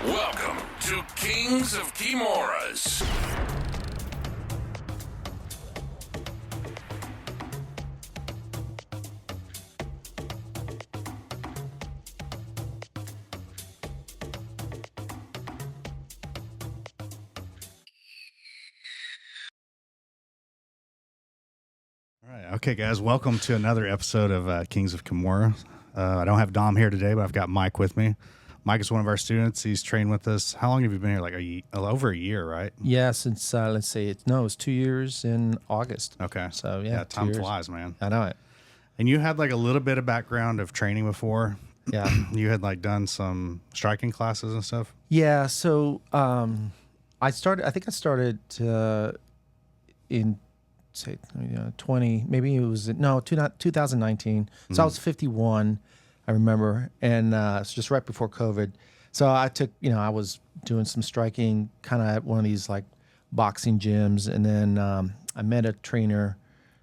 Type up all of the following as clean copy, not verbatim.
Welcome to Kings of Kimuras. All right. Okay, guys, welcome to another episode of Kings of Kimura. I don't have Dom here today, but I've got Mike with me. Mike is one of our students. He's trained with us. How long have you been here? Like over a year, right? Yeah, since let's see, it's 2 years in August. Okay. So yeah, time 2 years. flies, man. I know it. And you had like a little bit of background of training before. Yeah. You had like done some striking classes and stuff. Yeah. So I started in say 20, maybe it was 2019. So I was 51, I remember, and it's just right before COVID. So I took, I was doing some striking kind of at one of these like boxing gyms, and then I met a trainer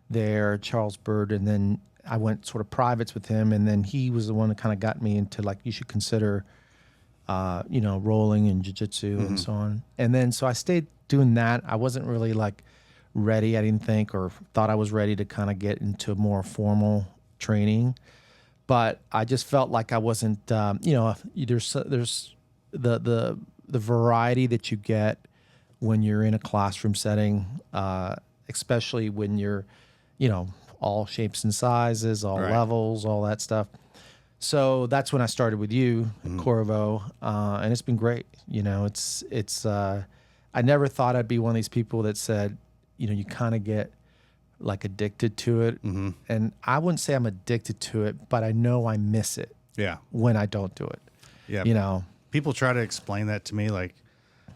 there, Charles Bird, and then I went sort of privates with him, and then he was the one that kind of got me into like, you should consider rolling and jiu-jitsu and so on. And then so I stayed doing that. I wasn't really like ready, I didn't think, or thought I was ready to kind of get into more formal training. But I just felt like I wasn't, there's the variety that you get when you're in a classroom setting, especially when you're, all shapes and sizes, all levels, all that stuff. So that's when I started with you, Corvo, and it's been great. I never thought I'd be one of these people that said, you kind of get like addicted to it. And I wouldn't say I'm addicted to it, but I know I miss it. Yeah. When I don't do it. Yeah. People try to explain that to me, like,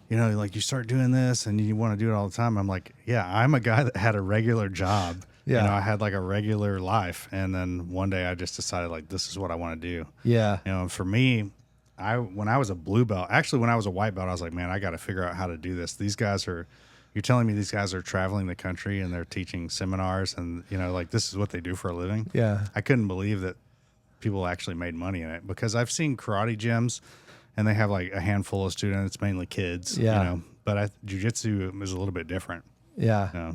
like you start doing this and you want to do it all the time. I'm like, yeah, I'm a guy that had a regular job. Yeah. I had like a regular life. And then one day I just decided like, this is what I want to do. Yeah. And for me, when I was a blue belt, actually when I was a white belt, I was like, man, I got to figure out how to do this. You're telling me these guys are traveling the country and they're teaching seminars and, like this is what they do for a living. Yeah. I couldn't believe that people actually made money in it, because I've seen karate gyms and they have like a handful of students, mainly kids, but jiu-jitsu is a little bit different. Yeah.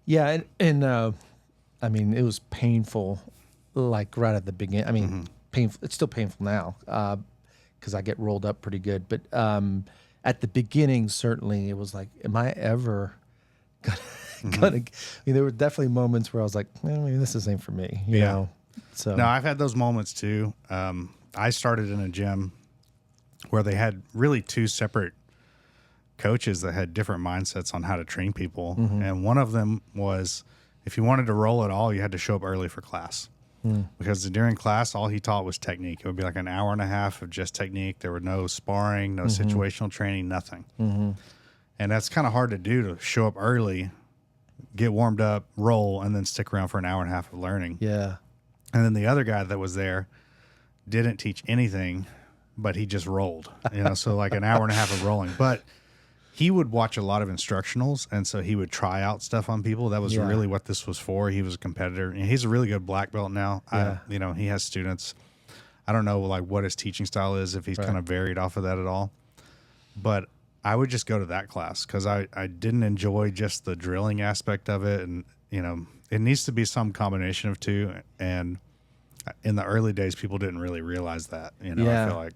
Yeah. And I mean, it was painful, like right at the beginning. I mean, painful. It's still painful now because I get rolled up pretty good. But at the beginning, certainly, it was like, am I ever gonna? There were definitely moments where I was like, maybe this isn't for me. You know. So no, I've had those moments too. I started in a gym where they had really two separate coaches that had different mindsets on how to train people. And one of them was, if you wanted to roll at all, you had to show up early for class. Because during class, all he taught was technique. It would be like an hour and a half of just technique. There were no sparring, no situational training, nothing. And that's kind of hard to do, to show up early, get warmed up, roll, and then stick around for an hour and a half of learning. Yeah. And then the other guy that was there didn't teach anything, but he just rolled, so like an hour and a half of rolling. But he would watch a lot of instructionals, and so he would try out stuff on people. That was really what this was for. He was a competitor, and he's a really good black belt now. Yeah. He has students. I don't know like what his teaching style is, if he's kind of varied off of that at all. But I would just go to that class because I didn't enjoy just the drilling aspect of it, and it needs to be some combination of two. And in the early days, people didn't really realize that. I feel like.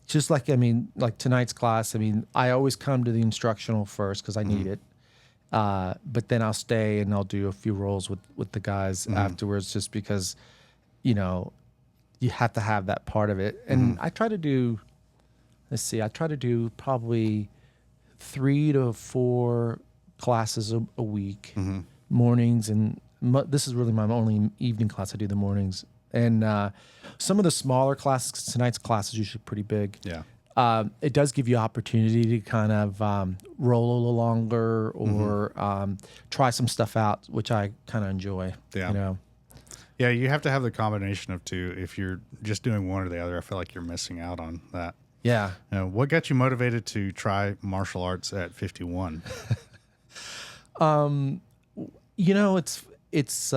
Just like, like tonight's class, I always come to the instructional first because I need it. But then I'll stay and I'll do a few rolls with the guys afterwards, just because, you have to have that part of it. And I try to do, probably 3 to 4 classes a week, mornings. And this is really my only evening class. I do the mornings. And some of the smaller classes, 'cause tonight's class is usually pretty big. Yeah. It does give you opportunity to kind of roll a little longer or try some stuff out, which I kind of enjoy. Yeah. Yeah, you have to have the combination of two. If you're just doing one or the other, I feel like you're missing out on that. Yeah. What got you motivated to try martial arts at 51? It's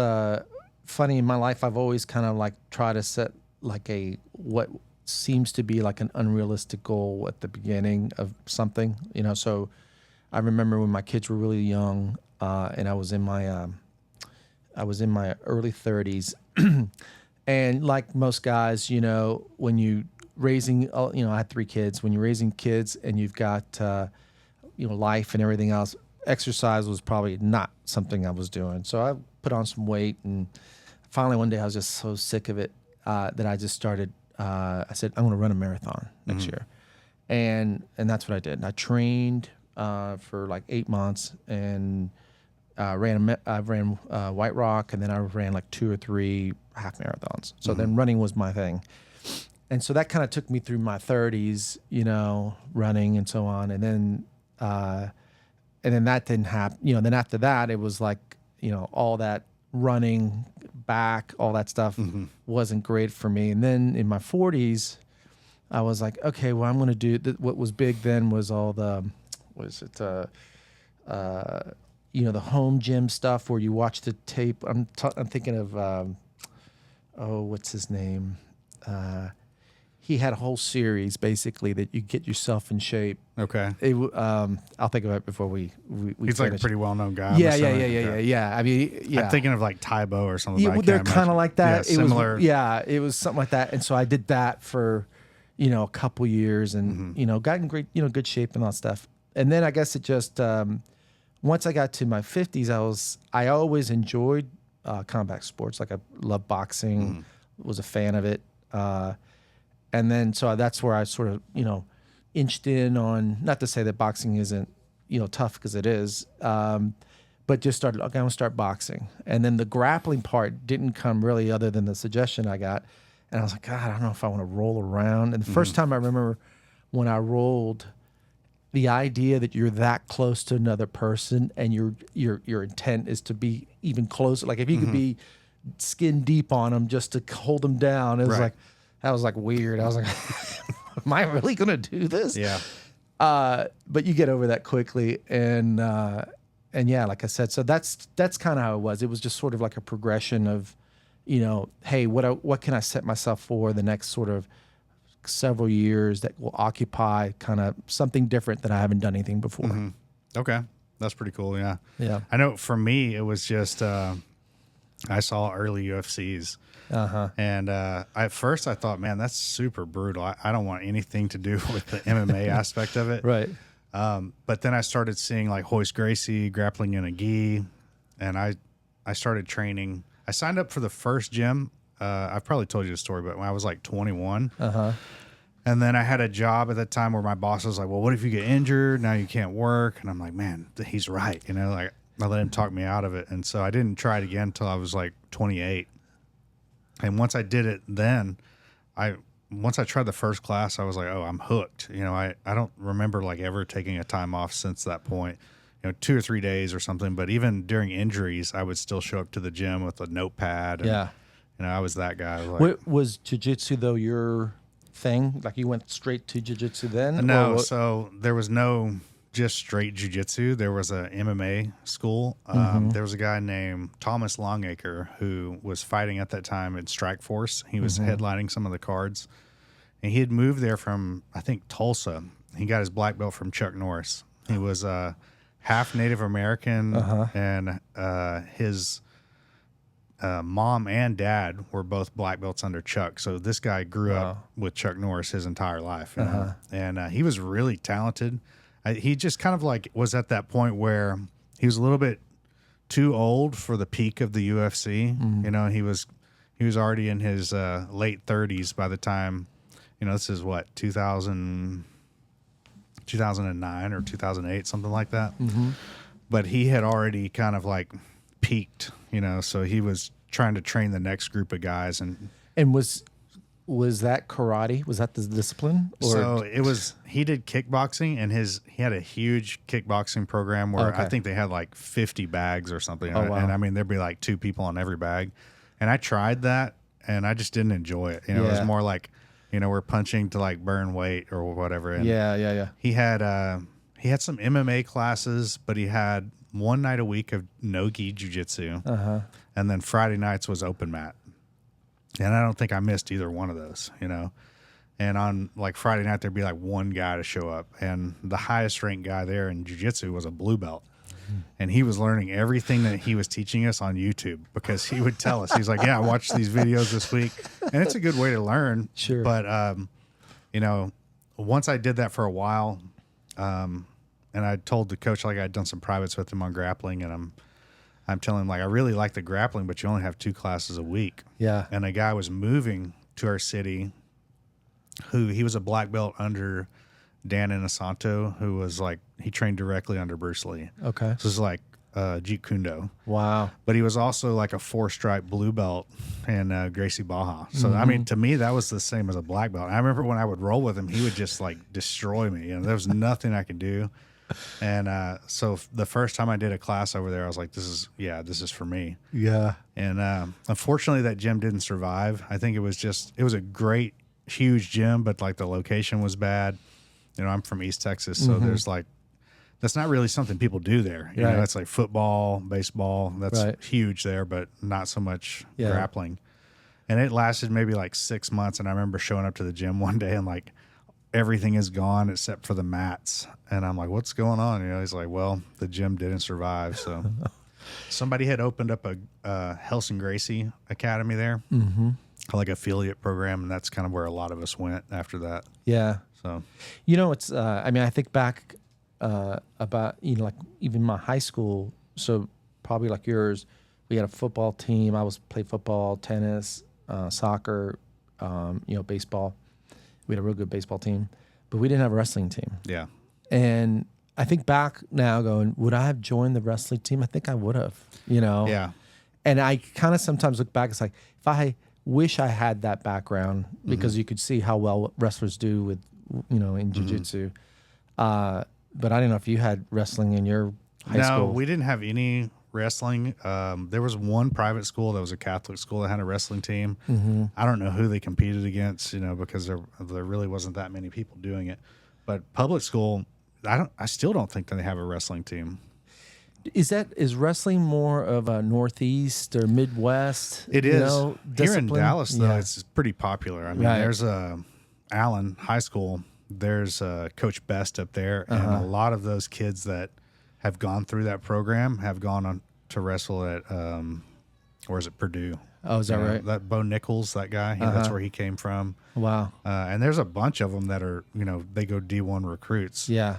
funny in my life. I've always kind of like tried to set like what seems to be like an unrealistic goal at the beginning of something, So I remember when my kids were really young, and I was in my early 30s, and like most guys, when you raising, I had 3 kids. When you're raising kids and you've got life and everything else, exercise was probably not something I was doing. So I put on some weight, and finally one day I was just so sick of it that I just started. I said, I'm going to run a marathon next year. And that's what I did. I trained for like 8 months and I ran White Rock, and then I ran like 2 or 3 half marathons. So then running was my thing. And so that kind of took me through my 30s, running and so on. And then that didn't happen. Then after that, it was like, all that running back, all that stuff wasn't great for me. And then in my 40s, I was like, okay, well, I'm going to do what was big then was all the, the home gym stuff where you watch the tape. I'm thinking of, what's his name? He had a whole series basically that you get yourself in shape. Okay. I'll think of it before we He's finish. like a pretty well-known guy. Yeah. I mean, yeah. I'm thinking of like Tybo or something. Yeah, they're kind of like that. Yeah, similar. It was something like that. And so I did that for, a couple years and, got in great, good shape and all that stuff. And then I guess it just, once I got to my 50s, I always enjoyed combat sports. Like I love boxing, was a fan of it. And then, so that's where I sort of, inched in on, not to say that boxing isn't, tough because it is, but just started, okay, I'm going to start boxing. And then the grappling part didn't come really other than the suggestion I got. And I was like, God, I don't know if I want to roll around. And the first time I remember when I rolled, the idea that you're that close to another person and your intent is to be even closer. Like if you could be skin deep on them just to hold them down, it was like, that was like weird. I was like, am I really going to do this? Yeah. But you get over that quickly. And yeah, like I said, so that's kind of how it was. It was just sort of like a progression of, hey, what can I set myself for the next sort of several years that will occupy kind of something different that I haven't done anything before. Okay. That's pretty cool. Yeah. Yeah. I know for me, it was just, I saw early UFCs. And at first I thought, man, that's super brutal. I don't want anything to do with the MMA aspect of it. Right. But then I started seeing like Hoist Gracie grappling in a gi, and I started training. I signed up for the first gym. I've probably told you the story, but when I was like 21, and then I had a job at that time where my boss was like, well, what if you get injured? Now you can't work. And I'm like, man, he's right. Like I let him talk me out of it. And so I didn't try it again until I was like 28. And once I did it, then once I tried the first class, I was like, oh, I'm hooked. I don't remember like ever taking a time off since that point, 2 or 3 days or something. But even during injuries, I would still show up to the gym with a notepad. And, I was that guy. Was jiu-jitsu though your thing? Like you went straight to jiu-jitsu then? No, so there was no just straight jiu-jitsu. There was a MMA school. There was a guy named Thomas Longacre who was fighting at that time in Strikeforce. He was headlining some of the cards. And he had moved there from, I think, Tulsa. He got his black belt from Chuck Norris. He was half Native American, and his mom and dad were both black belts under Chuck. So this guy grew up with Chuck Norris his entire life. And he was really talented. He just kind of like was at that point where he was a little bit too old for the peak of the UFC. He was already in his late 30s by the time, this is what, 2009 or 2008, something like that. But he had already kind of like peaked, so he was trying to train the next group of guys. And was that karate? Was that the discipline? So he did kickboxing, and he had a huge kickboxing program where I think they had like 50 bags or something. Oh, wow. And I mean, there'd be like 2 people on every bag. And I tried that, and I just didn't enjoy it. It was more like, we're punching to like burn weight or whatever. And he had some MMA classes, but he had one night a week of no-gi jiu-jitsu. And then Friday nights was open mat. And I don't think I missed either one of those, And on like Friday night, there'd be like one guy to show up. And the highest ranked guy there in jiu-jitsu was a blue belt. And he was learning everything that he was teaching us on YouTube because he would tell us, he's like, yeah, I watched these videos this week. And it's a good way to learn. Sure. But, you know, once I did that for a while, and I told the coach, like I'd done some privates with him on grappling, and I'm telling him, like, I really like the grappling, but you only have 2 classes a week. Yeah. And a guy was moving to our city he was a black belt under Dan Inosanto, who was like, he trained directly under Bruce Lee. Okay. So this is like Jeet Kune Do. Wow. But he was also like a 4-stripe blue belt in Gracie Baja. So, I mean, to me, that was the same as a black belt. I remember when I would roll with him, he would just like destroy me. You know, there was nothing I could do. And so the first time I did a class over there, I was like, this is for me. Yeah. And unfortunately, that gym didn't survive. I think it was a great, huge gym, but like the location was bad. You know, I'm from East Texas, so there's like, that's not really something people do there. You know, it's like football, baseball. That's huge there, but not so much grappling. And it lasted maybe like 6 months. And I remember showing up to the gym one day and like everything is gone except for the mats. And I'm like, what's going on? You know, he's like, well, the gym didn't survive. So somebody had opened up a Helson Gracie Academy there. Like affiliate program, and that's kind of where a lot of us went after that. Yeah. So, you know, it's I mean, I think back about, you know, like even my high school, so probably like yours, we had a football team. I played football, tennis, soccer, you know, baseball. We had a real good baseball team, but we didn't have a wrestling team. Yeah. And I think back now going, would I have joined the wrestling team? I think I would have, you know. Yeah. And I kind of sometimes look back, it's like, if I wish I had that background, because you could see how well wrestlers do with, you know, in jiu-jitsu. But I don't know if you had wrestling in your high school. No, we didn't have any wrestling. There was one private school that was a Catholic school that had a wrestling team. I don't know who they competed against, you know, because there really wasn't that many people doing it. But public school, I still don't think that they have a wrestling team. Is wrestling more of a Northeast or Midwest? It is. You know, here in discipline? Dallas, though, it's pretty popular. I mean, there's Allen High School. There's Coach Best up there, and a lot of those kids that have gone through that program have gone on to wrestle at, or is it Purdue? Oh, is that right? That Bo Nichols, that guy, that's where he came from. Wow. And there's a bunch of them that are, you know, they go D1 recruits. Yeah.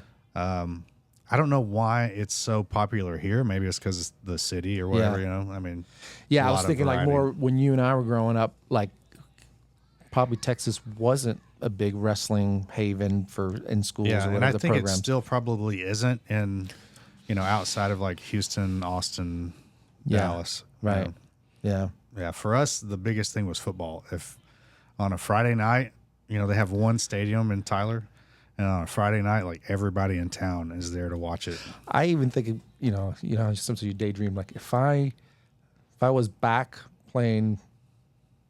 I don't know why it's so popular here. Maybe it's because it's the city or whatever, you know. I mean, I was thinking like more when you and I were growing up, like probably Texas wasn't a big wrestling haven in schools or whatever. And I the think programs. it still probably isn't in, you know, outside of like Houston, Austin, Dallas. Right. You know. Yeah. For us, the biggest thing was football. If on a Friday night, you know, they have one stadium in Tyler. And on a Friday night, like everybody in town is there to watch it. I even think, you know, sometimes you daydream, like if I was back playing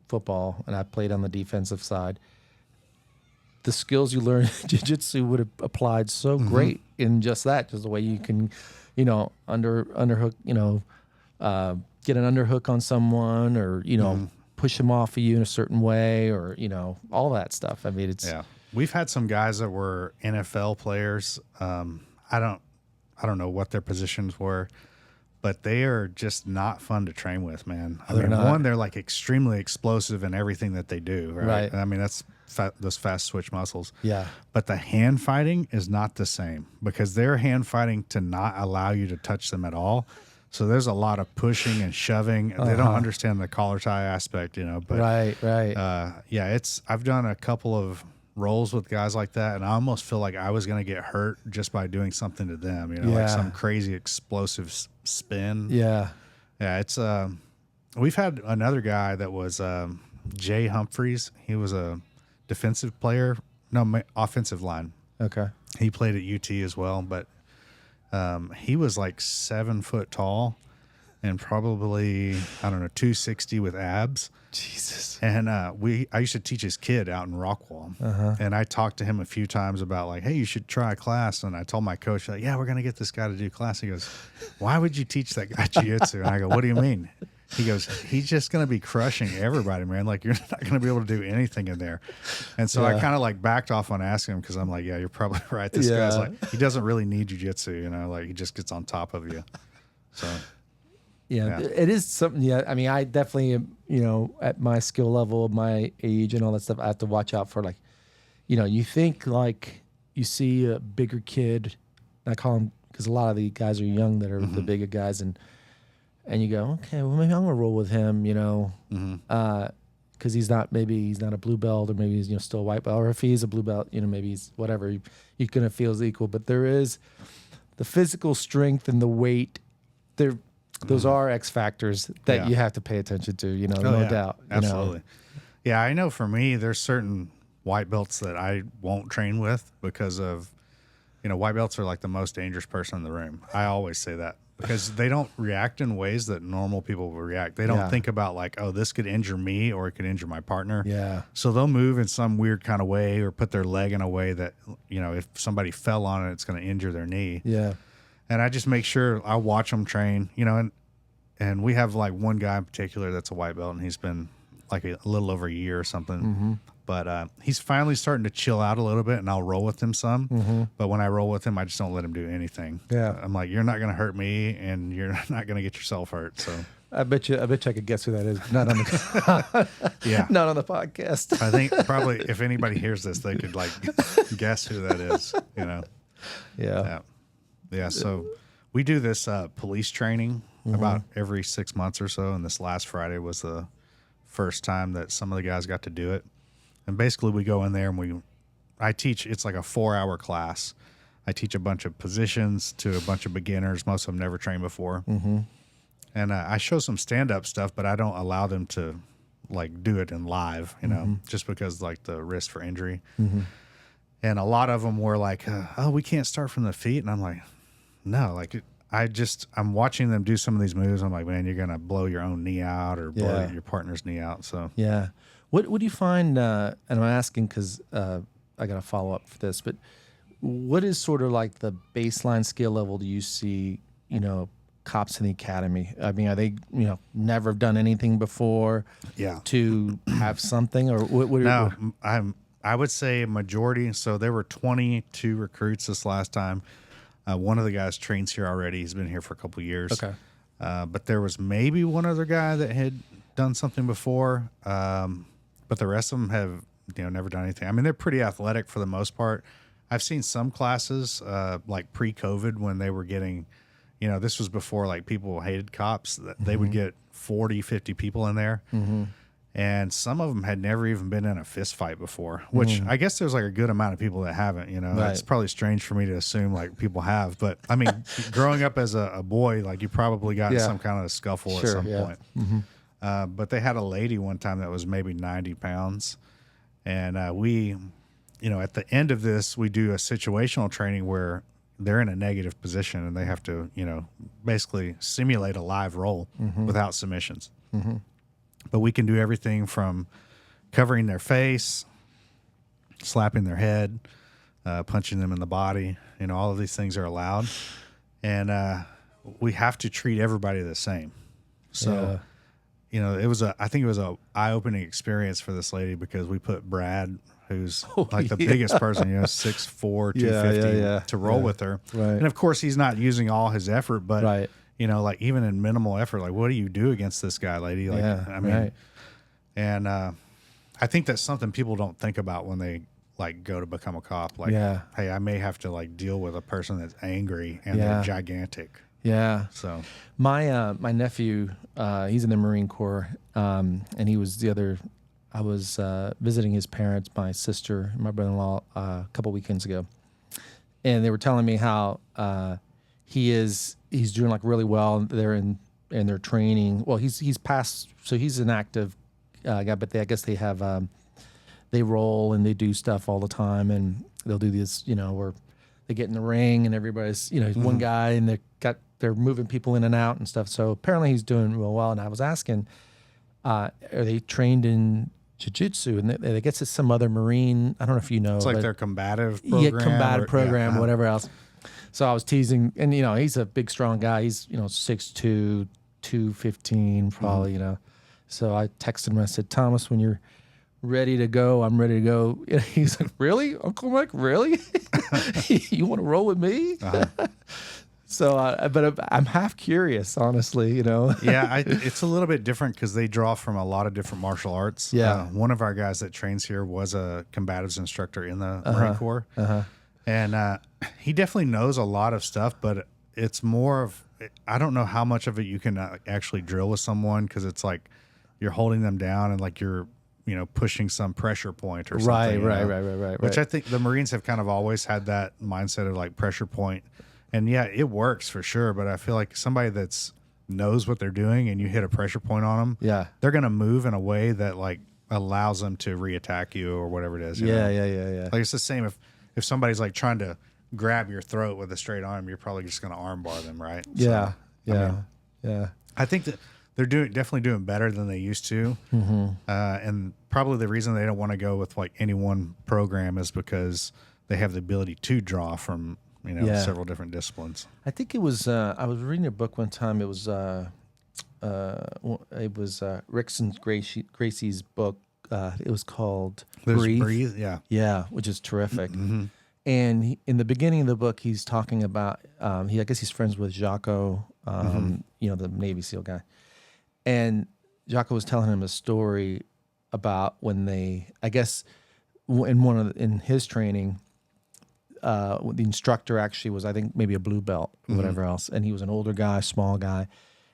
football and I played on the defensive side, the skills you learn in jiu-jitsu would have applied so great in just the way you can, you know, underhook, you know, get an underhook on someone, or, you know, push them off of you in a certain way, or, you know, all that stuff. I mean, it's We've had some guys that were NFL players. I don't know what their positions were, but they are just not fun to train with, man. I mean, one, they're like extremely explosive in everything that they do, right? I mean, that's those fast switch muscles. Yeah. But the hand fighting is not the same, because they're hand fighting to not allow you to touch them at all. So there's a lot of pushing and shoving. They don't understand the collar tie aspect, you know. But I've done a couple of rolls with guys like that, and I almost feel like I was going to get hurt just by doing something to them, you know, like some crazy explosive spin. It's we've had another guy that was Jay Humphreys. He was a defensive player, offensive line. Okay. He played at UT as well, but he was like 7 foot tall and probably, I don't know, 260 with abs. Jesus. And I used to teach his kid out in Rockwall. And I talked to him a few times about like, hey, you should try a class. And I told my coach, like, yeah, we're going to get this guy to do class. He goes, why would you teach that guy jiu-jitsu? And I go, what do you mean? He goes, he's just going to be crushing everybody, man. Like, you're not going to be able to do anything in there. And so I kind of like backed off on asking him, because I'm like, yeah, you're probably right. This guy's like, he doesn't really need jujitsu, you know, like he just gets on top of you. So, yeah, it is something. Yeah, I mean, I definitely am, you know, at my skill level, my age and all that stuff, I have to watch out for, like, you know, you think like you see a bigger kid, I call him, because a lot of the guys are young that are the bigger guys, and you go, okay, well, maybe I'm gonna roll with him, you know, because he's not a blue belt, or maybe he's, you know, still a white belt, or if he's a blue belt, you know, maybe he's whatever, you're gonna feel as equal. But there is the physical strength and the weight. Those are X factors that you have to pay attention to, you know, no doubt. Absolutely. Yeah, I know for me, there's certain white belts that I won't train with because of, you know, white belts are like the most dangerous person in the room. I always say that, because they don't react in ways that normal people will react. They don't think about like, oh, this could injure me or it could injure my partner. Yeah. So they'll move in some weird kind of way, or put their leg in a way that, you know, if somebody fell on it, it's going to injure their knee. Yeah. And I just make sure I watch them train, you know, and we have like one guy in particular that's a white belt, and he's been like a little over a year or something. But he's finally starting to chill out a little bit, and I'll roll with him some. But when I roll with him, I just don't let him do anything. Yeah. I'm like, you're not going to hurt me, and you're not going to get yourself hurt. So I bet you I could guess who that is. Not on the not on the podcast. I think probably if anybody hears this, they could like guess who that is, you know? Yeah. So we do this police training about every 6 months or so. And this last Friday was the first time that some of the guys got to do it. And basically we go in there and I teach, it's like a 4-hour class. I teach a bunch of positions to a bunch of beginners. Most of them never trained before. And I show some stand-up stuff, but I don't allow them to like do it in live, you know, just because like the risk for injury. And a lot of them were like, oh, we can't start from the feet. And I'm like, no, like I'm watching them do some of these moves. I'm like, man, you're going to blow your own knee out or blow your partner's knee out. So, yeah. What do you find, and I'm asking because I got to follow up for this, but what is sort of like the baseline skill level do you see, you know, cops in the academy? I mean, are they, you know, never done anything before to have something, or what? No, I would say a majority. So there were 22 recruits this last time. One of the guys trains here already. He's been here for a couple of years. Okay. But there was maybe one other guy that had done something before. But the rest of them have, you know, never done anything. I mean, they're pretty athletic for the most part. I've seen some classes like pre-COVID when they were getting, you know, this was before like people hated cops, that they would get 40, 50 people in there. And some of them had never even been in a fist fight before, which I guess there's like a good amount of people that haven't, you know. Right. It's probably strange for me to assume like people have, but I mean, growing up as a boy, like you probably got in some kind of a scuffle at some point. But they had a lady one time that was maybe 90 pounds. And we, you know, at the end of this, we do a situational training where they're in a negative position and they have to, you know, basically simulate a live roll without submissions. But we can do everything from covering their face, slapping their head, punching them in the body. You know, all of these things are allowed. And we have to treat everybody the same. So, you know, I think it was a eye-opening experience for this lady, because we put Brad, who's like the biggest person, you know, 6'4", 250, to roll with her. Right. And of course, he's not using all his effort, but you know, like even in minimal effort, like what do you do against this guy, lady? Like, I mean, and I think that's something people don't think about when they like go to become a cop. Like, hey, I may have to like deal with a person that's angry and they're gigantic. Yeah. So my nephew, he's in the Marine Corps, and he was I was visiting his parents, my sister and my brother-in-law, a couple weekends ago, and they were telling me how he's doing like really well. They're in their training. Well, he's passed, so he's an active guy. But I guess they have they roll and they do stuff all the time, and they'll do this, you know, where they get in the ring and everybody's, you know, one guy and they're moving people in and out and stuff. So apparently he's doing real well. And I was asking, are they trained in jiu-jitsu? And I guess it's some other Marine, I don't know if you know. It's like their combative program. Whatever else. So I was teasing, and you know, he's a big, strong guy. He's, you know, 6'2", 2:15 probably, you know. So I texted him. I said, Thomas, when you're ready to go, I'm ready to go. And he's like, really, Uncle Mike? Really? You want to roll with me? So, but I'm half curious, honestly. You know. Yeah, it's a little bit different because they draw from a lot of different martial arts. Yeah. One of our guys that trains here was a combatives instructor in the Marine Corps, and he definitely knows a lot of stuff, but it's more of, I don't know how much of it you can actually drill with someone, because it's like you're holding them down and like you're, you know, pushing some pressure point or something. Right. Which I think the Marines have kind of always had that mindset of like pressure point. And yeah, it works for sure. But I feel like somebody that's knows what they're doing and you hit a pressure point on them, they're going to move in a way that like allows them to reattack you or whatever it is. You know? Yeah. Like it's the same if somebody's like trying to grab your throat with a straight arm, you're probably just going to arm bar them, right? Yeah. So, I think that they're definitely doing better than they used to. And probably the reason they don't want to go with like any one program is because they have the ability to draw from, you know, several different disciplines. I think it was, I was reading a book one time. It was Rickson's Gracie's book. It was called Breathe. Yeah, which is terrific. And in the beginning of the book, he's talking about, I guess he's friends with Jocko, you know, the Navy SEAL guy. And Jocko was telling him a story about when they, I guess, in his training, the instructor actually was, I think, maybe a blue belt or whatever else, and he was an older guy, small guy,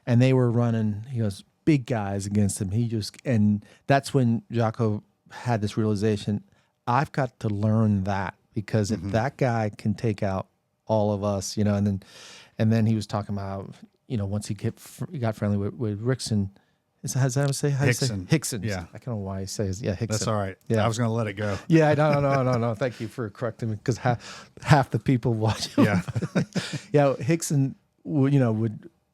and they were running, he goes, big guys against him. And that's when Jocko had this realization, I've got to learn that, because if that guy can take out all of us, you know, and then he was talking about, you know, once he got friendly with Rickson. How do you say Hickson? Yeah, I don't know why he says Hickson. That's all right. Yeah, I was going to let it go. Yeah, no. Thank you for correcting me, because half the people watch him. Yeah, Hickson would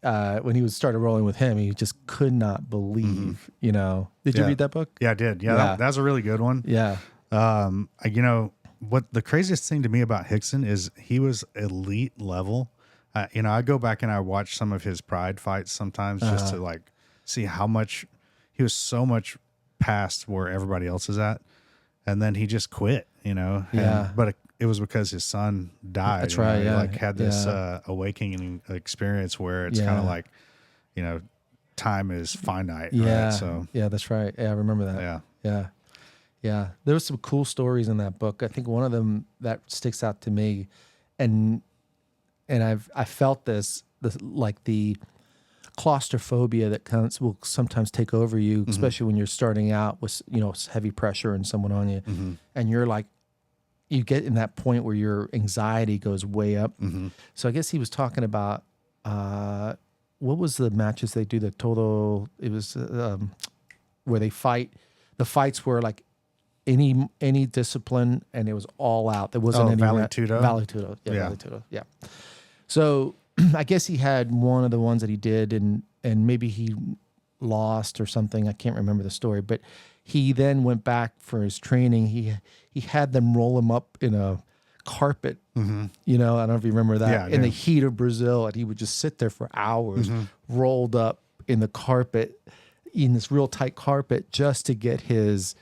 when he started rolling with him, he just could not believe. You know, did you read that book? Yeah, I did. Yeah, that was a really good one. Yeah. You know what the craziest thing to me about Hickson is he was elite level. You know, I go back and I watch some of his Pride fights sometimes just to like see how much he was so much past where everybody else is at, and then he just quit. You know, but it was because his son died. That's right. He like had this awakening experience where it's kind of like, you know, time is finite. Yeah. Right? So that's right. Yeah, I remember that. Yeah. There was some cool stories in that book. I think one of them that sticks out to me, and I felt this like the claustrophobia that will sometimes take over you, especially when you're starting out with, you know, heavy pressure and someone on you, and you're like, you get in that point where your anxiety goes way up. So I guess he was talking about what was the matches they do? It was where they fight. The fights were like any discipline, and it was all out. There wasn't any Vale Tudo. Vale Tudo. Yeah, Vale Tudo. Yeah. So I guess he had one of the ones that he did, and maybe he lost or something. I can't remember the story, but he then went back for his training. He had them roll him up in a carpet. You know, I don't know if you remember that. In the heat of Brazil, and he would just sit there for hours, rolled up in the carpet, in this real tight carpet, just to get his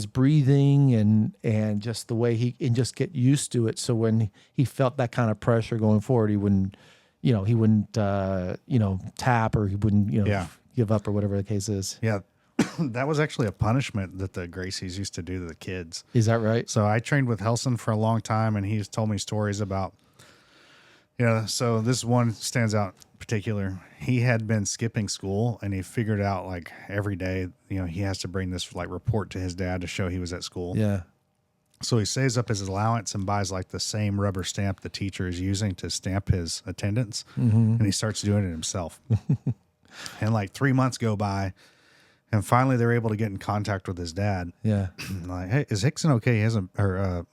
breathing and just the way and just get used to it. So when he felt that kind of pressure going forward, he wouldn't tap, or he wouldn't, give up, or whatever the case is. Yeah. That was actually a punishment that the Gracies used to do to the kids. Is that right? So I trained with Helson for a long time, and he's told me stories about, so this one stands out in particular. He had been skipping school, and he figured out like every day, he has to bring this like report to his dad to show he was at school. Yeah. So he saves up his allowance and buys like the same rubber stamp the teacher is using to stamp his attendance. And he starts doing it himself. And like 3 months go by, and finally they're able to get in contact with his dad. Yeah. Like, hey, is Hickson okay? He hasn't, what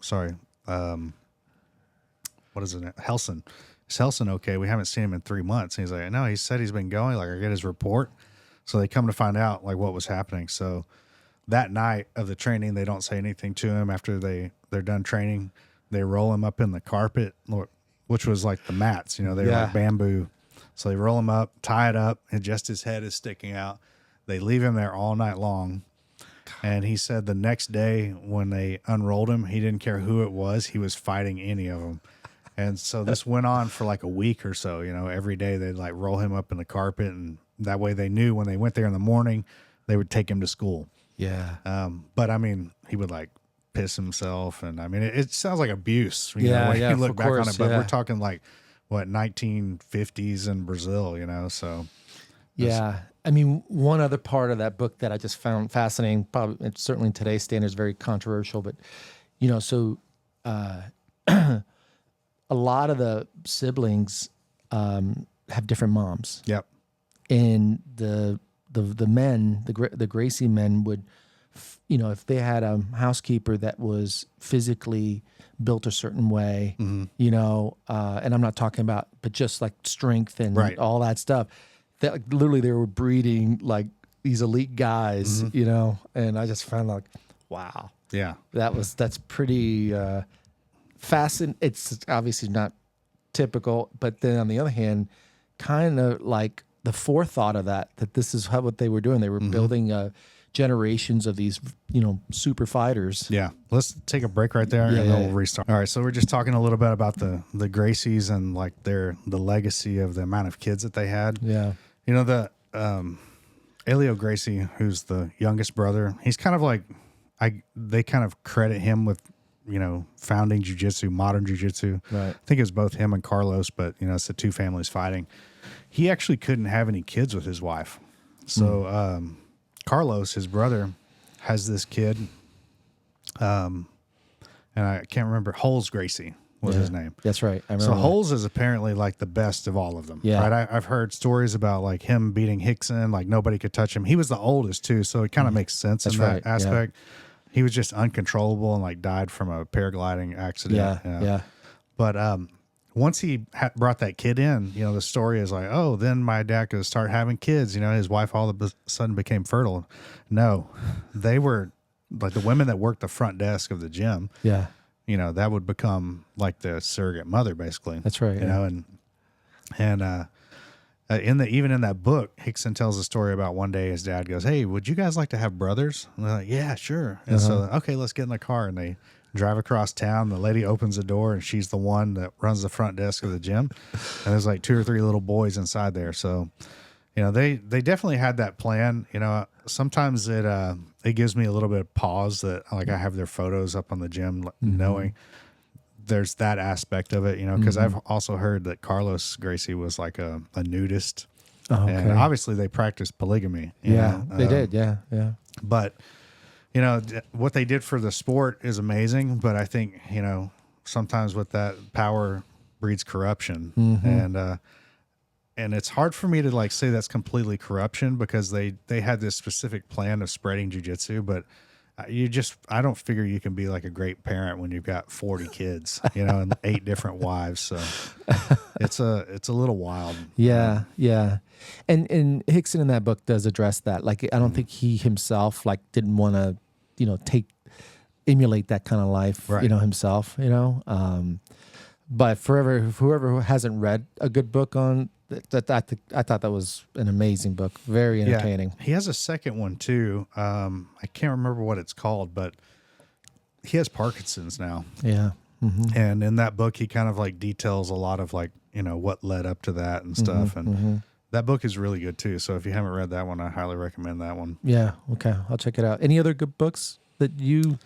is it? Helson. Is Helson okay? We haven't seen him in 3 months. And he's like, no, he said he's been going. Like, I get his report. So they come to find out like what was happening. So that night of the training, they don't say anything to him after they're done training. They roll him up in the carpet, which was like the mats, they were like bamboo. So they roll him up, tie it up, and just his head is sticking out. They leave him there all night long. And he said the next day when they unrolled him, he didn't care who it was. He was fighting any of them. And so this went on for like a week or so. Every day they'd like roll him up in the carpet, and that way they knew when they went there in the morning, they would take him to school. Yeah. But I mean, he would like piss himself, and I mean, it sounds like abuse. When you look back on it, but we're talking like what 1950s in Brazil. So yeah. I mean, one other part of that book that I just found fascinating, probably certainly in today's standards, very controversial, but so a lot of the siblings have different moms. Yep. And the men, the Gracie men would, if they had a housekeeper that was physically built a certain way, and I'm not talking about, but just like strength and all that stuff, that like, literally they were breeding like these elite guys, and I just found like, wow. Yeah. That's pretty fascinating. It's obviously not typical, but then on the other hand, kind of like the forethought of that this is what they were doing. They were building generations of these, super fighters. Yeah. Let's take a break right there, and then we'll restart. All right. So we're just talking a little bit about the Gracies and like the legacy of the amount of kids that they had. Yeah. The Elio Gracie, who's the youngest brother, he's kind of like, they kind of credit him with, founding jiu-jitsu, modern jiu-jitsu. Right. I think it was both him and Carlos, but it's the two families fighting. He actually couldn't have any kids with his wife. So Carlos, his brother, has this kid, and I can't remember, Holes Gracie was his name. That's right. I remember. So Holes is apparently like the best of all of them. Yeah. Right. I've heard stories about like him beating Hickson, like nobody could touch him. He was the oldest too, so it kind of makes sense in that aspect. He was just uncontrollable and like died from a paragliding accident. Yeah. But once he brought that kid in, the story is like, oh, then my dad could start having kids. His wife all of a sudden became fertile. No, they were like the women that worked the front desk of the gym. Yeah. That would become like the surrogate mother, basically. That's right. And even in that book, Hickson tells a story about one day his dad goes, "Hey, would you guys like to have brothers?" And they're like, "Yeah, sure." And so, okay, let's get in the car, and they drive across town. The lady opens the door, and she's the one that runs the front desk of the gym. And there's like 2 or 3 little boys inside there. So, they definitely had that plan. Sometimes it gives me a little bit of pause that like I have their photos up on the gym, knowing there's that aspect of it, because I've also heard that Carlos Gracie was like a nudist. Oh, okay. And obviously they practiced polygamy. They did. Yeah. But, what they did for the sport is amazing. But I think, sometimes with that, power breeds corruption. And it's hard for me to like say that's completely corruption, because they had this specific plan of spreading jiu-jitsu, but I don't figure you can be like a great parent when you've got 40 kids, and 8 different wives. So it's a little wild. Yeah. Yeah. And Hickson in that book does address that. Like, I don't think he himself like didn't want to, emulate that kind of life, himself, but whoever hasn't read a good book on that, I thought that was an amazing book, very entertaining. Yeah. He has a second one too. I can't remember what it's called, but he has Parkinson's now. Yeah. Mm-hmm. And in that book, he kind of like details a lot of like, what led up to that and stuff. And that book is really good too. So if you haven't read that one, I highly recommend that one. Yeah. Okay. I'll check it out. Any other good books that you?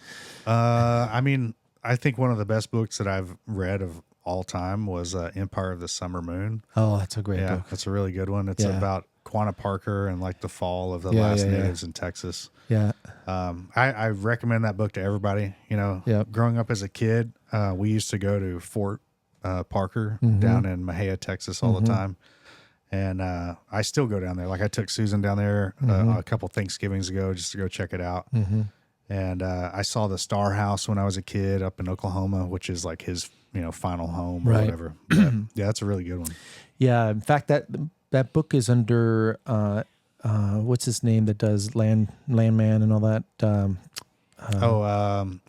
I mean, I think one of the best books that I've read of all time was Empire of the Summer Moon. Oh, that's a great book. That's a really good one. It's about Quanah Parker and like the fall of the last natives in Texas. Yeah. I recommend that book to everybody. Growing up as a kid, we used to go to Fort Parker down in Mahia, Texas all the time. And I still go down there. Like I took Susan down there a couple Thanksgivings ago just to go check it out. And I saw the Star House when I was a kid up in Oklahoma, which is like his final home or whatever. But, yeah, that's a really good one. Yeah, in fact, that book is under what's his name that does Landman and all that. I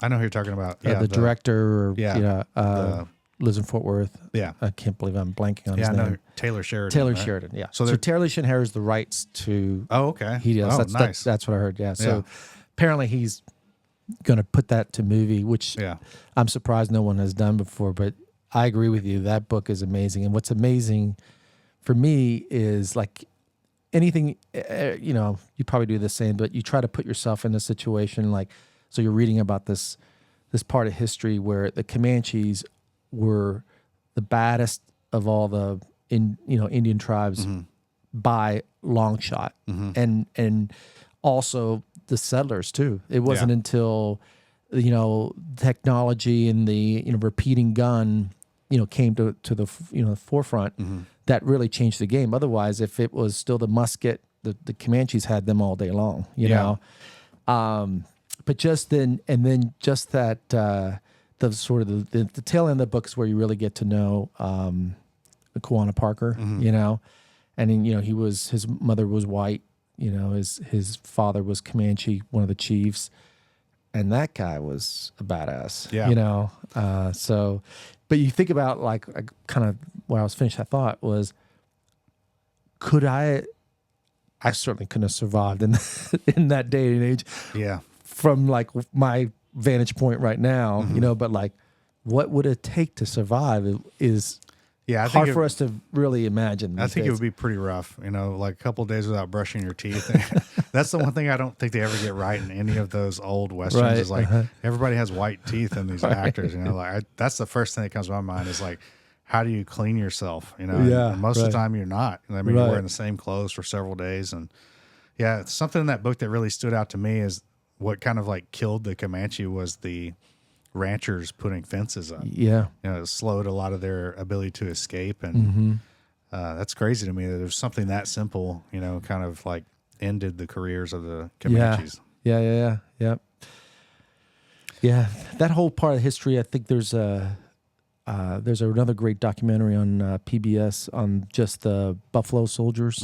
know who you're talking about. Yeah, the director. Or, lives in Fort Worth. Yeah. I can't believe I'm blanking on his Yeah, name. no, Taylor Sheridan. Taylor right? Sheridan, yeah. So So, they're- Taylor Sheridan has the rights to. Oh, okay. He does. Oh, That's nice. what I heard. Yeah. So Yeah. apparently he's going to put that to movie, which Yeah. I'm surprised no one has done before. But I agree with you. That book is amazing. And what's amazing for me is like anything, you probably do the same, but you try to put yourself in a situation like, so you're reading about this part of history where the Comanches were the baddest of all the Indian tribes by long shot, and also the settlers too. It wasn't until technology and the repeating gun came to the forefront that really changed the game. Otherwise, if it was still the musket, the Comanches had them all day long. You know. But just then, and then just that the sort of the tail end of the book is where you really get to know Quanah Parker, and then his mother was white, his father was Comanche, one of the chiefs, and that guy was a badass, so, but you think about like kind of where I was finished, I thought was, could I certainly couldn't have survived in in that day and age. Yeah. From like my vantage point right now, but like, what would it take to survive is hard for us to really imagine. I think it would be pretty rough, like a couple of days without brushing your teeth. That's the one thing I don't think they ever get right in any of those old Westerns Right. is like everybody has white teeth in these actors, that's the first thing that comes to my mind is like, how do you clean yourself? And most of the time you're not. I mean, you're wearing the same clothes for several days. And it's something in that book that really stood out to me is what kind of like killed the Comanche was the ranchers putting fences up. Yeah. It slowed a lot of their ability to escape. And that's crazy to me that there's something that simple, kind of like ended the careers of the Comanches. Yeah. That whole part of history, I think there's another great documentary on PBS on just the Buffalo Soldiers.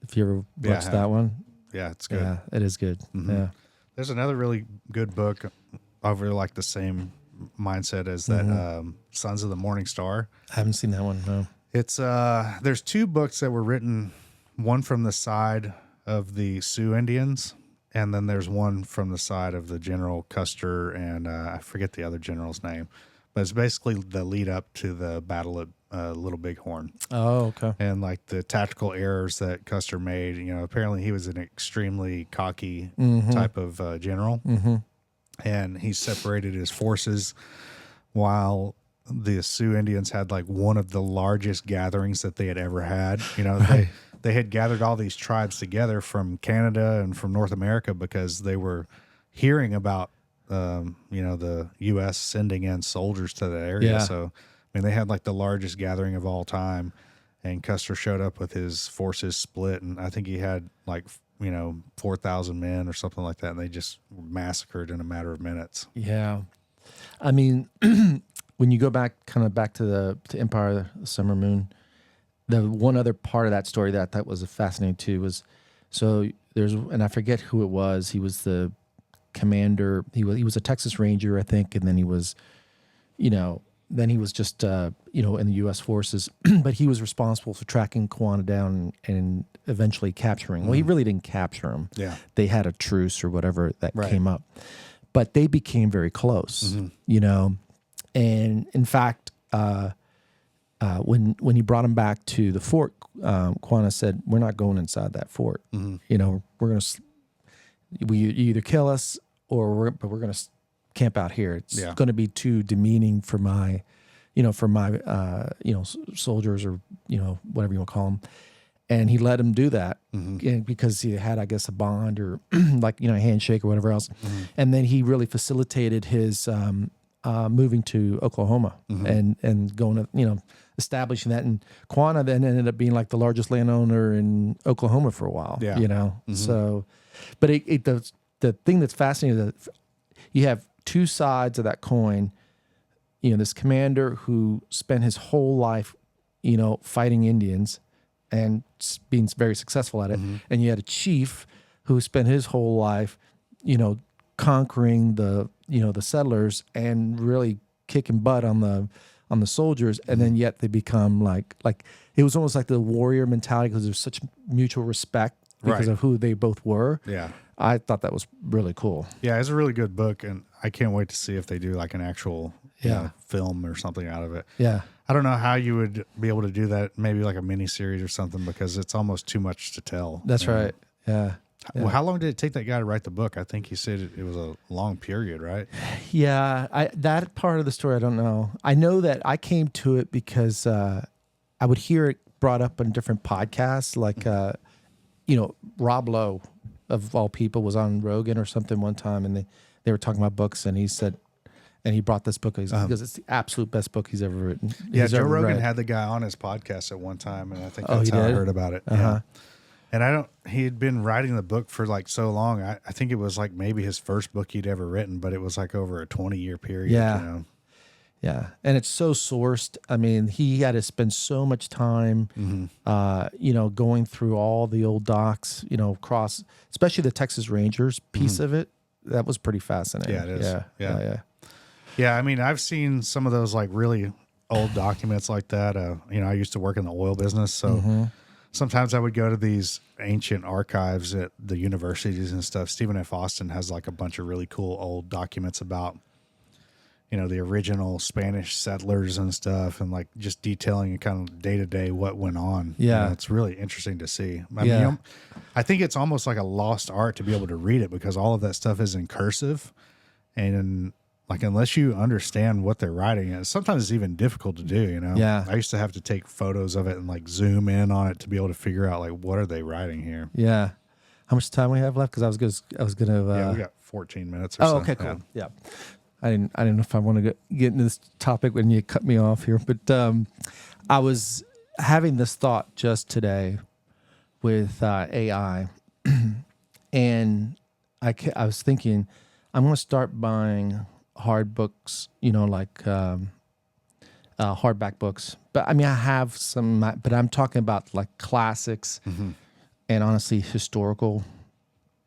If you ever watched that one. Yeah, it's good. Yeah, it is good. Yeah. There's another really good book over like the same mindset as that Sons of the Morning Star. I haven't seen that one, no. It's there's two books that were written, one from the side of the Sioux Indians, and then there's one from the side of the General Custer, and I forget the other general's name, but it's basically the lead up to the Battle at Little Bighorn. Oh, okay. And like the tactical errors that Custer made, apparently he was an extremely cocky type of general, and he separated his forces while the Sioux Indians had like one of the largest gatherings that they had ever had. They had gathered all these tribes together from Canada and from North America because they were hearing about the U.S. sending in soldiers to the area. Yeah. So I mean, they had like the largest gathering of all time, and Custer showed up with his forces split, and I think he had like 4,000 men or something like that, and they just were massacred in a matter of minutes. Yeah, I mean, when you go back to Empire of the Summer Moon, the one other part of that story that I thought was fascinating too was, so and I forget who it was. He was the commander. He was a Texas Ranger, I think, and then he was, then he was just, in the U.S. forces, but he was responsible for tracking Quanah down and eventually capturing. Well, he really didn't capture him. Yeah. They had a truce or whatever that came up, but they became very close, and in fact, when he brought him back to the fort, Quanah said, "We're not going inside that fort. We're going to, you either kill us or we're going to camp out here. It's going to be too demeaning for my, soldiers or, whatever you want to call them." And he let him do that because he had, I guess, a bond or like, a handshake or whatever else. And then he really facilitated his moving to Oklahoma and going to, establishing that. And Quanah then ended up being like the largest landowner in Oklahoma for a while, So, but the thing that's fascinating is that you have two sides of that coin. This commander who spent his whole life, fighting Indians and being very successful at it. And you had a chief who spent his whole life, conquering the settlers and really kicking butt on on the soldiers, and then yet they become like it was almost like the warrior mentality because there's such mutual respect because of who they both were. Yeah. I thought that was really cool. Yeah, it's a really good book, and I can't wait to see if they do like an actual you know, film or something out of it. Yeah. I don't know how you would be able to do that, maybe like a mini series or something, because it's almost too much to tell. That's right. Yeah. Well, how long did it take that guy to write the book? I think he said it was a long period, right? Yeah, that part of the story I don't know. I know that I came to it because I would hear it brought up on different podcasts, like Rob Lowe, of all people, was on Rogan or something one time, and they were talking about books, and he said, and he brought this book because it's the absolute best book he's ever written. Yeah, Joe Rogan had the guy on his podcast at one time, and I think that's how I heard about it. Uh-huh. Yeah. And he had been writing the book for like so long. I think it was like maybe his first book he'd ever written, but it was like over a 20-year period. Yeah. You know? Yeah. And it's so sourced. I mean, he had to spend so much time, going through all the old docs, across, especially the Texas Rangers piece of it. That was pretty fascinating. Yeah, it is. Yeah. Yeah, I mean, I've seen some of those like really old documents like that. I used to work in the oil business, so sometimes I would go to these ancient archives at the universities and stuff. Stephen F. Austin has like a bunch of really cool old documents about, the original Spanish settlers and stuff, and like just detailing kind of day to day what went on. Yeah, it's really interesting to see. I mean, I think it's almost like a lost art to be able to read it because all of that stuff is in cursive, and like, unless you understand what they're writing, and sometimes it's even difficult to do, Yeah. I used to have to take photos of it and like zoom in on it to be able to figure out like, what are they writing here? Yeah. How much time we have left? Because I was gonna. We got 14 minutes or so. Oh, okay, cool. Yeah. I didn't know if I want to get into this topic when you cut me off here, but I was having this thought just today with AI, and I was thinking I'm going to start buying hard books, like hardback books. But I mean, I have some, but I'm talking about like classics and honestly historical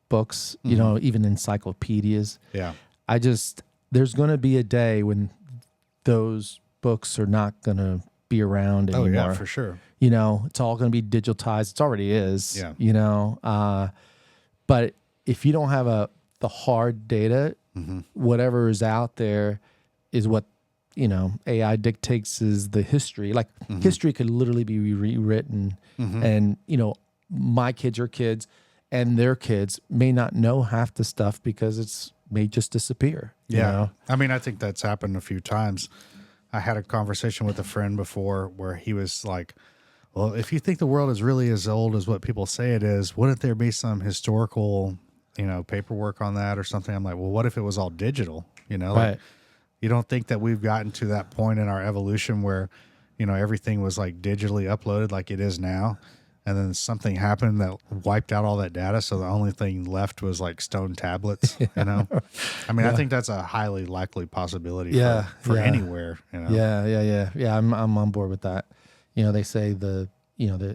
books, even encyclopedias. Yeah. There's going to be a day when those books are not going to be around anymore. Oh, yeah, for sure. It's all going to be digitized. It already is. Yeah. But if you don't have the hard data, whatever is out there is what, AI dictates is the history. Like history could literally be rewritten, and, my kids or kids and their kids may not know half the stuff because it's may just disappear. Yeah. I mean, I think that's happened a few times. I had a conversation with a friend before where he was like, well, if you think the world is really as old as what people say it is, wouldn't there be some historical, paperwork on that or something? I'm like, well, what if it was all digital? Right. You don't think that we've gotten to that point in our evolution where, everything was like digitally uploaded like it is now? And then something happened that wiped out all that data, so the only thing left was like stone tablets. I mean, I think that's a highly likely possibility for anywhere. Yeah. I'm on board with that. They say the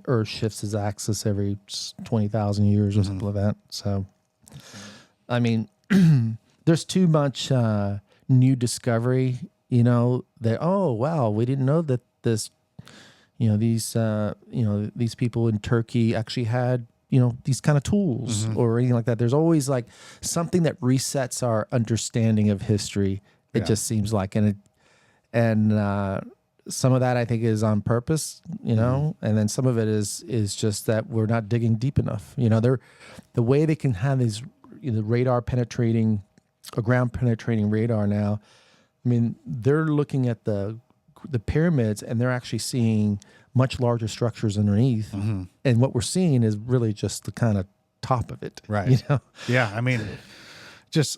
Earth shifts its axis every 20,000 years or something like that. So, I mean, there's too much new discovery. That wow, we didn't know that this. These people in Turkey actually had, these kind of tools or anything like that. There's always like something that resets our understanding of history. It just seems like, and some of that I think is on purpose, and then some of it is just that we're not digging deep enough. The way they can have these radar penetrating or ground penetrating radar now. I mean, they're looking at the pyramids and they're actually seeing much larger structures underneath. And what we're seeing is really just the kind of top of it. Right. Yeah. I mean,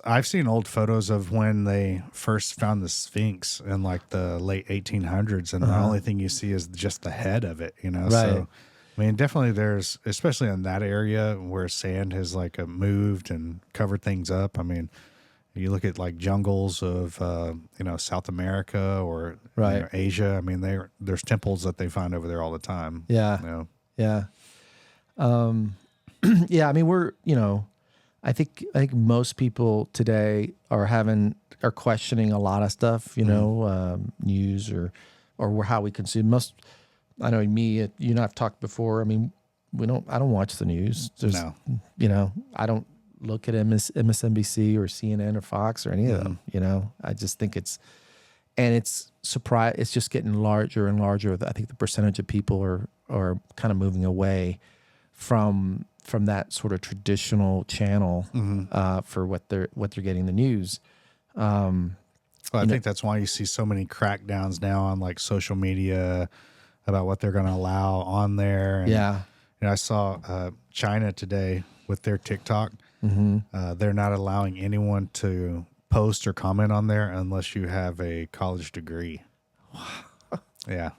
I've seen old photos of when they first found the Sphinx in like the late 1800s. And the only thing you see is just the head of it, Right. So, I mean, definitely there's, especially in that area where sand has like moved and covered things up. I mean, you look at like jungles of, South America or Asia. I mean, there's temples that they find over there all the time. Yeah. Yeah. Yeah. I mean, we're, I think most people today are questioning a lot of stuff, news or or how we consume. Most, I know me, you and I've talked before. I mean, I don't watch the news. No. I don't look at MSNBC or CNN or Fox or any of them. I just think it's just getting larger and larger. I think the percentage of people are kind of moving away from that sort of traditional channel for what they're getting the news. Well, I think that's why you see so many crackdowns now on like social media about what they're going to allow on there. And, I saw China today with their TikTok. They're not allowing anyone to post or comment on there unless you have a college degree. Yeah.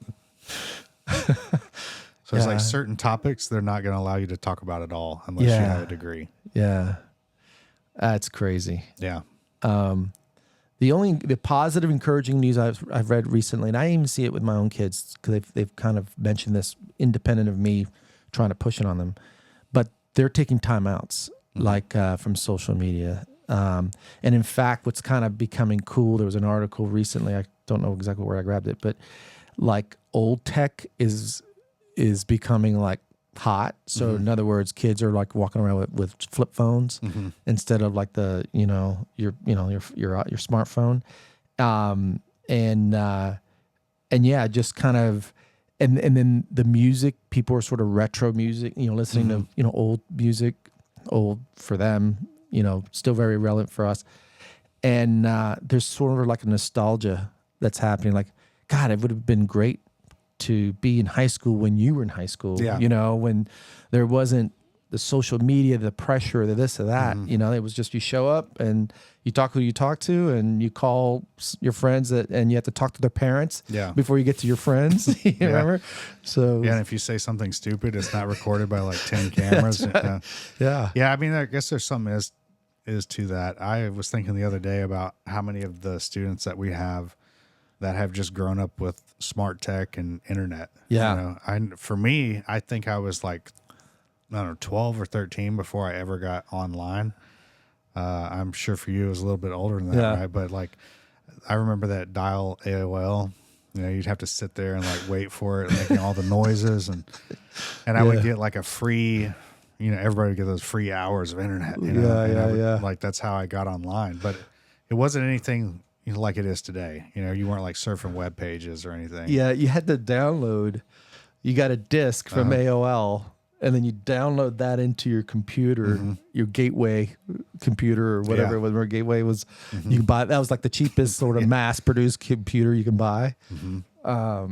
So it's like certain topics they're not going to allow you to talk about at all unless you have a degree. Yeah. That's crazy. Yeah. The positive, encouraging news I've read recently, and I even see it with my own kids because they've kind of mentioned this independent of me trying to push it on them, but they're taking timeouts like from social media. And in fact, what's kind of becoming cool, there was an article recently, I don't know exactly where I grabbed it, but like old tech is becoming like hot. So in other words, kids are like walking around with flip phones instead of like the your smartphone, and yeah, just kind of, and then the music, people are sort of retro music, listening to old music, old for them, still very relevant for us, and there's sort of like a nostalgia that's happening. Like, God, it would have been great to be in high school when you were in high school, when there wasn't the social media, the pressure, the this or that, it was just you show up and you talk who you talk to and you call your friends and you have to talk to their parents before you get to your friends. You remember? So and if you say something stupid, it's not recorded by like 10 cameras. Right. Yeah. I mean, I guess there's something is to that. I was thinking the other day about how many of the students that we have that have just grown up with smart tech and internet. Yeah. For me, I think I was like, I don't know, 12 or 13 before I ever got online. I'm sure for you it was a little bit older than that, right? But like, I remember that dial AOL. You'd have to sit there and like wait for it, making all the noises, and I would get like a free, everybody would get those free hours of internet. Like that's how I got online, but it wasn't anything like it is today. You weren't like surfing web pages or anything. Yeah, you had to download. You got a disk from AOL, and then you download that into your computer, your gateway computer or whatever it was. Where gateway was, you could buy. That was like the cheapest sort of mass-produced computer you can buy. I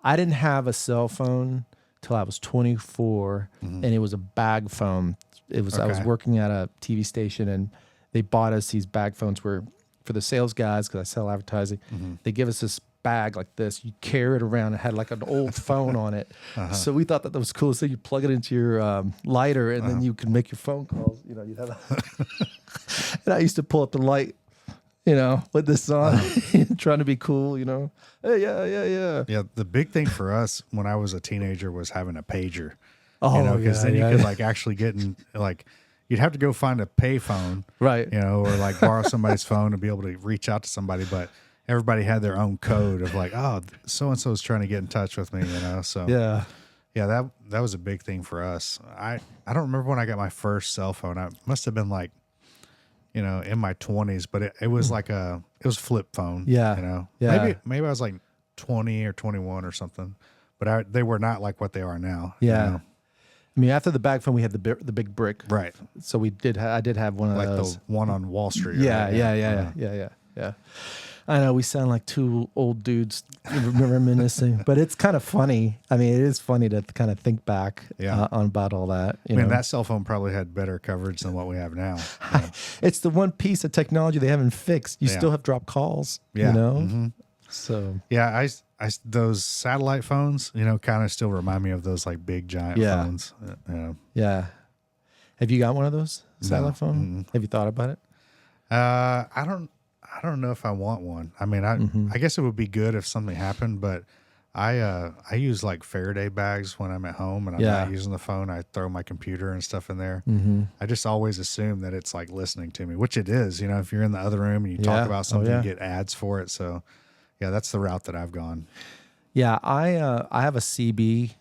didn't have a cell phone till I was 24, and it was a bag phone. It was I was working at a TV station, and they bought us these bag phones where, for the sales guys, because I sell advertising, they give us this bag like this. You carry it around. It had like an old phone on it. So we thought that was cool. So you plug it into your lighter, and then you can make your phone calls. You'd have and I used to pull up the light, with this on, trying to be cool, Hey, yeah. Yeah, the big thing for us when I was a teenager was having a pager. Oh, because then you could like actually get in, like, you'd have to go find a pay phone, right? Or like borrow somebody's phone to be able to reach out to somebody. But everybody had their own code of like, oh, so and so is trying to get in touch with me, So that was a big thing for us. I don't remember when I got my first cell phone. I must have been like, in my 20s, but it was like it was a flip phone. Yeah. Maybe I was like 20 or 21 or something. But they were not like what they are now. Yeah. I mean, after the bag phone, we had the big brick, right? So we did. I did have one of those. Like the one on Wall Street. Yeah, right? Yeah. I know we sound like two old dudes reminiscing, but it's kind of funny. I mean, it is funny to kind of think back on about all that. I mean, that cell phone probably had better coverage than what we have now. It's the one piece of technology they haven't fixed. You still have dropped calls. Yeah. So I those satellite phones, kind of still remind me of those like big giant phones. Yeah. Have you got one of those satellite phones? Have you thought about it? I don't know if I want one. I mean, I guess it would be good if something happened, but I use like Faraday bags when I'm at home and I'm not using the phone. I throw my computer and stuff in there. I just always assume that it's like listening to me, which it is. If you're in the other room and you talk about something, you get ads for it. So Yeah, that's the route that I've gone. Yeah, I have a CB,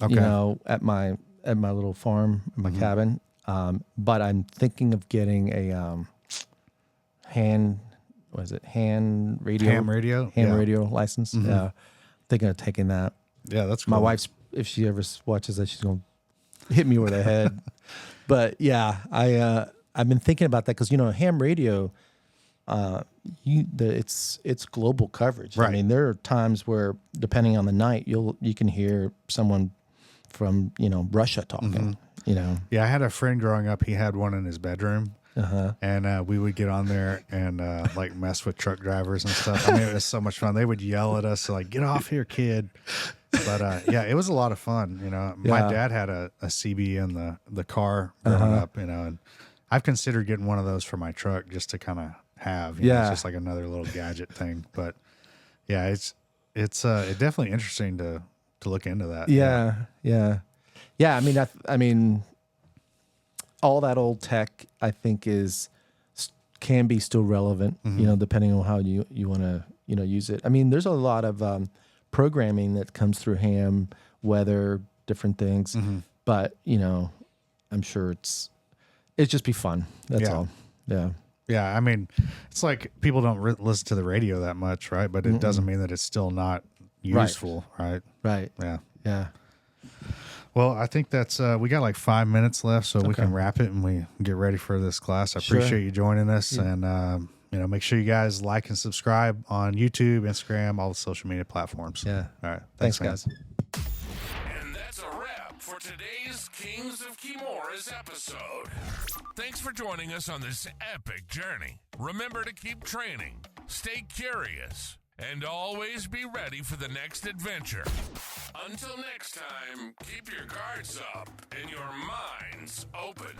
Okay. you know, at my little farm, my cabin. But I'm thinking of getting a hand radio? Ham radio? Hand Yeah. radio license. Yeah. Thinking of taking that. Yeah, that's cool. My wife's, if she ever watches that, she's going to hit me over the head. But yeah, I've been thinking about that because, you know, ham radio, it's global coverage. Right. I mean, there are times where, depending on the night, you can hear someone from, you know, Russia talking, you know. Yeah, I had a friend growing up. He had one in his bedroom. And we would get on there and like mess with truck drivers and stuff. I mean, it was so much fun. They would yell at us like, "Get off here, kid!" But yeah, it was a lot of fun. You know, my dad had a CB in the car growing up. You know, and I've considered getting one of those for my truck just to kind of have. You know, it's just like another little gadget thing. But yeah, it's definitely interesting to look into that. Yeah. I mean, all that old tech, I think, can be still relevant, you know, depending on how you want to, you know, use it. I mean, there's a lot of programming that comes through ham, weather, different things, but you know, I'm sure it's just be fun. That's all. Yeah. Yeah. I mean, it's like people don't listen to the radio that much, right? But it doesn't mean that it's still not useful, right? Right. Yeah. Yeah. Well, I think that's we got like 5 minutes left, so we can wrap it and we get ready for this class. I appreciate you joining us, and you know, make sure you guys like and subscribe on YouTube, Instagram, all the social media platforms. Yeah. All right. Thanks guys. And that's a wrap for today's Kings of Kimuras episode. Thanks for joining us on this epic journey. Remember to keep training, stay curious, and always be ready for the next adventure. Until next time, keep your guards up and your minds open.